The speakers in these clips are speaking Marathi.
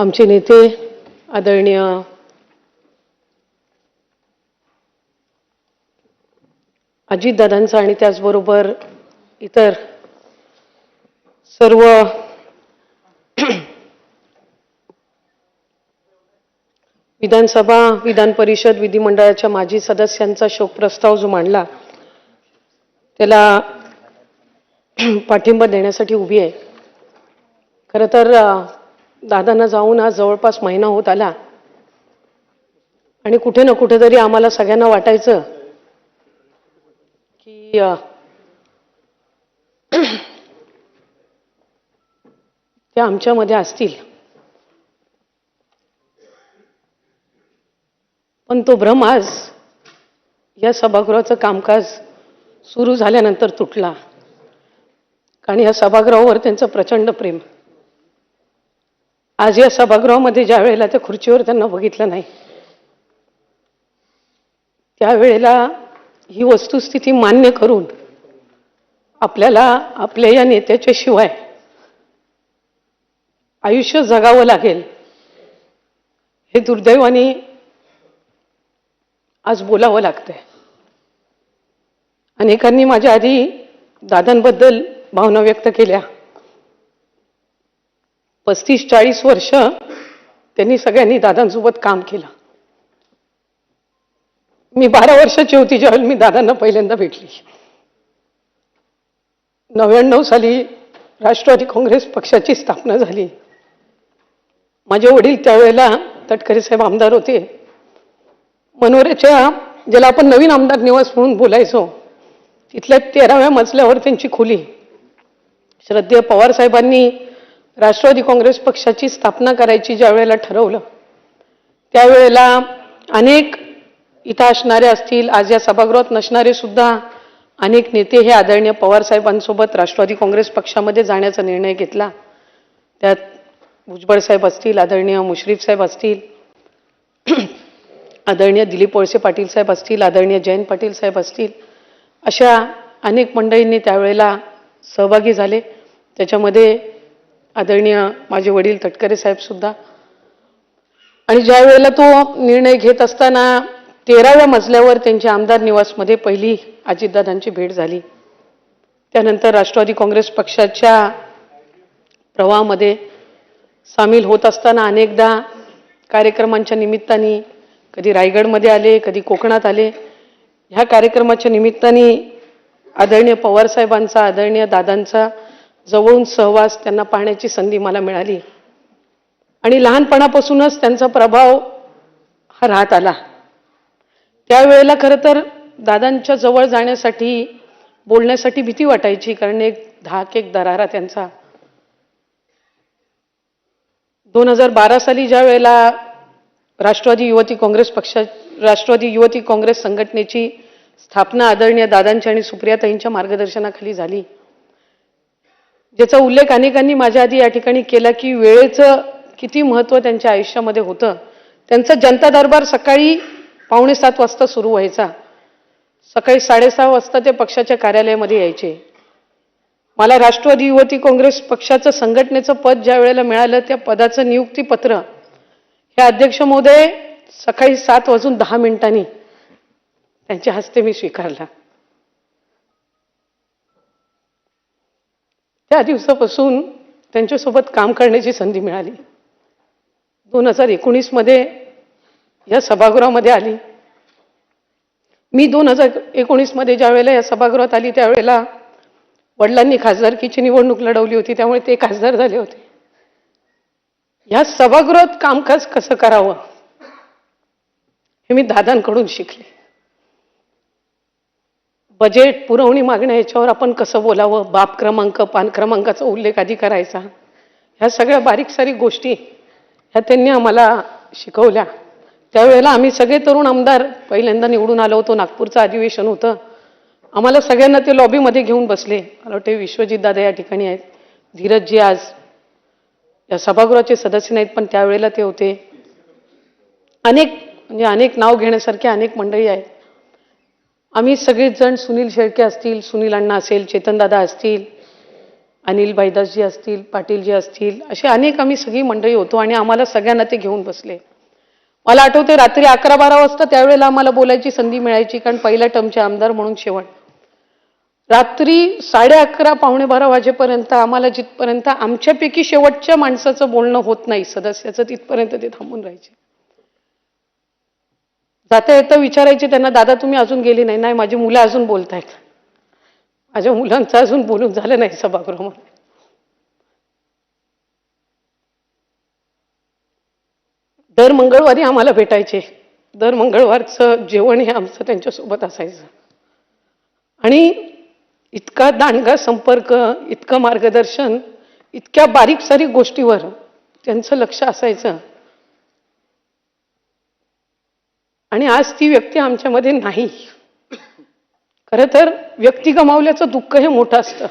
आमचे नेते आदरणीय अजितदादांचा आणि त्याचबरोबर इतर सर्व विधानसभा विधान परिषद विधिमंडळाच्या माजी सदस्यांचा शोक प्रस्ताव जो मांडला त्याला पाठिंबा देण्यासाठी उभी आहे। खरं तर दादांना जाऊन आज जवळपास महिना होत आला आणि कुठे ना कुठेतरी आम्हाला सगळ्यांना वाटायचं की ते आमच्यामध्ये असतील, पण तो भ्रम आज या सभागृहाचं कामकाज सुरू झाल्यानंतर तुटला। कारण या सभागृहावर त्यांचं प्रचंड प्रेम। आज या सभागृहामध्ये ज्या वेळेला त्या खुर्चीवर त्यांना बघितलं नाही त्यावेळेला ही वस्तुस्थिती मान्य करून आपल्याला आपल्या या नेत्याच्या शिवाय आयुष्य जगावं लागेल हे दुर्दैवाने आज बोलावं लागतंय। अनेकांनी माझ्या आधी दादांबद्दल भावना व्यक्त केल्या। 35-40 वर्ष त्यांनी सगळ्यांनी दादांसोबत काम केलं। मी 12 वर्षाची होती ज्यावेळेला मी दादांना पहिल्यांदा भेटली। 99 साली राष्ट्रवादी काँग्रेस पक्षाची स्थापना झाली। माझे वडील त्यावेळेला तटकरे साहेब आमदार होते। मनोऱ्याच्या ज्याला आपण नवीन आमदार निवास म्हणून बोलायचो तिथल्या 13व्या मजल्यावर त्यांची खोली। श्रद्धेय पवार साहेबांनी राष्ट्रवादी काँग्रेस पक्षाची स्थापना करायची ज्या वेळेला ठरवलं त्यावेळेला अनेक इथं असणारे असतील, आज या सभागृहात नसणारे सुद्धा अनेक नेते हे आदरणीय पवार साहेबांसोबत राष्ट्रवादी काँग्रेस पक्षामध्ये जाण्याचा निर्णय घेतला। त्यात भुजबळ साहेब असतील, आदरणीय मुश्रीफ साहेब असतील, आदरणीय दिलीप वळसे पाटील साहेब असतील, आदरणीय जयंत पाटील साहेब असतील, अशा अनेक मंडळींनी त्यावेळेला सहभागी झाले। त्याच्यामध्ये आदरणीय माझे वडील तटकरे साहेब सुद्धा। आणि ज्या वेळेला तो निर्णय घेत असताना 13व्या मजल्यावर त्यांच्या आमदार निवासमध्ये पहिली अजितदादांची भेट झाली। त्यानंतर राष्ट्रवादी काँग्रेस पक्षाच्या प्रवाहामध्ये सामील होत असताना अनेकदा कार्यक्रमांच्या निमित्ताने कधी रायगडमध्ये आले, कधी कोकणात आले। ह्या कार्यक्रमाच्या निमित्ताने आदरणीय पवार साहेबांचा, आदरणीय दादांचा जवळून सहवास त्यांना पाहण्याची संधी मला मिळाली आणि लहानपणापासूनच त्यांचा प्रभाव हा राहत आला। त्यावेळेला खरं तर दादांच्या जवळ जाण्यासाठी, बोलण्यासाठी भीती वाटायची, कारण एक धाक, एक दरारा त्यांचा। 2012 साली ज्या वेळेला राष्ट्रवादी युवती काँग्रेस संघटनेची स्थापना आदरणीय दादांच्या आणि सुप्रियाताईंच्या मार्गदर्शनाखाली झाली, ज्याचा उल्लेख अनेकांनी माझ्या आधी या ठिकाणी केला की वेळेचं किती महत्त्व त्यांच्या आयुष्यामध्ये होतं। त्यांचा जनता दरबार सकाळी 6:45 वाजता सुरू व्हायचा। सकाळी 6:30 वाजता ते पक्षाच्या कार्यालयामध्ये यायचे। मला राष्ट्रवादी युवती काँग्रेस पक्षाचं संघटनेचं पद ज्या वेळेला मिळालं त्या पदाचं नियुक्तीपत्र हे अध्यक्ष महोदय सकाळी 7:10 त्यांच्या हस्ते मी स्वीकारला। त्या दिवसापासून त्यांच्यासोबत काम करण्याची संधी मिळाली। 2019 मध्ये या सभागृहामध्ये आली। मी 2019 मध्ये ज्या वेळेला या सभागृहात आली त्यावेळेला वडिलांनी खासदारकीची निवडणूक लढवली होती, त्यामुळे ते खासदार झाले होते। या सभागृहात कामकाज कसं करावं हे मी दादांकडून शिकले। बजेट, पुरवणी मागण्या याच्यावर आपण कसं बोलावं, बाप क्रमांक, पान क्रमांकाचा उल्लेख आधी करायचा, ह्या सगळ्या बारीक सारीक गोष्टी ह्या त्यांनी आम्हाला शिकवल्या। त्यावेळेला आम्ही सगळे तरुण आमदार पहिल्यांदा निवडून आलो होतो। नागपूरचं अधिवेशन होतं। आम्हाला सगळ्यांना ते लॉबीमध्ये घेऊन बसले। मला वाटते विश्वजित दादा या ठिकाणी आहेत, धीरजजी आज या सभागृहाचे सदस्य नाहीत पण त्यावेळेला ते होते। अनेक नाव घेण्यासारखे अनेक मंडळी आहेत। आम्ही सगळेच जण, सुनील शेळके असतील, सुनील अण्णा असेल, चेतन दादा असतील, अनिल भाईदासजी असतील, पाटीलजी असतील, असे अनेक आम्ही सगळी मंडळी होतो आणि आम्हाला सगळ्यांना ते घेऊन बसले. मला आठवते रात्री 11-12 वाजता त्यावेळेला आम्हाला बोलायची संधी मिळायची, कारण पहिल्या टर्मचे आमदार म्हणून शेवट. रात्री 11:30 12 वाजेपर्यंत आम्हाला जिथपर्यंत आमच्यापैकी शेवटच्या माणसाचं बोलणं होत नाही सदस्याचं, तिथपर्यंत ते थांबून राहायचे. जाता येता विचारायचे त्यांना, दादा तुम्ही अजून गेली नाही? नाही, माझी मुलं अजून बोलतायत. माझ्या मुलांचं अजून बोलून झालं नाही सभागृहामध्ये. दर मंगळवारी आम्हाला भेटायचे. दर मंगळवारचं जेवण हे आमचं त्यांच्यासोबत असायचं. आणि इतका दांडगा संपर्क, इतकं मार्गदर्शन, इतक्या बारीक सारीक गोष्टीवर त्यांचं लक्ष असायचं. आणि आज ती व्यक्ती आमच्यामध्ये नाही. खरं तर व्यक्ती गमावल्याचं दुःख हे मोठं असतं,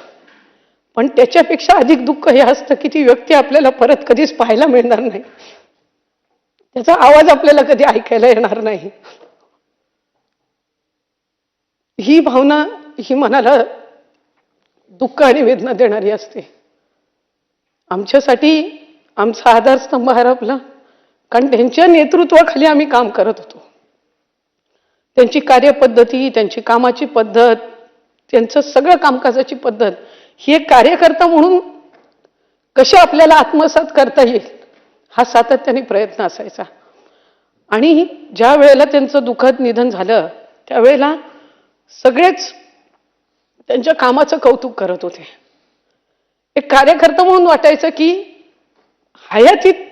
पण त्याच्यापेक्षा अधिक दुःख हे असतं की ती व्यक्ती आपल्याला परत कधीच पाहायला मिळणार नाही, त्याचा आवाज आपल्याला कधी ऐकायला येणार नाही. ही भावना ही मनाला दुःख आणि वेदना देणारी असते. आमच्यासाठी आमचा आधारस्तंभ हरपला, कारण त्यांच्या नेतृत्वाखाली आम्ही काम करत होतो. त्यांची कार्यपद्धती, त्यांची कामाची पद्धत, त्यांचं सगळं कामकाजाची पद्धत ही एक कार्यकर्ता म्हणून कशी आपल्याला आत्मसात करता येईल हा सातत्याने प्रयत्न असायचा. आणि ज्या वेळेला त्यांचं दुःखद निधन झालं त्यावेळेला सगळेच त्यांच्या कामाचं कौतुक करत होते. एक कार्यकर्ता म्हणून वाटायचं की हयातीत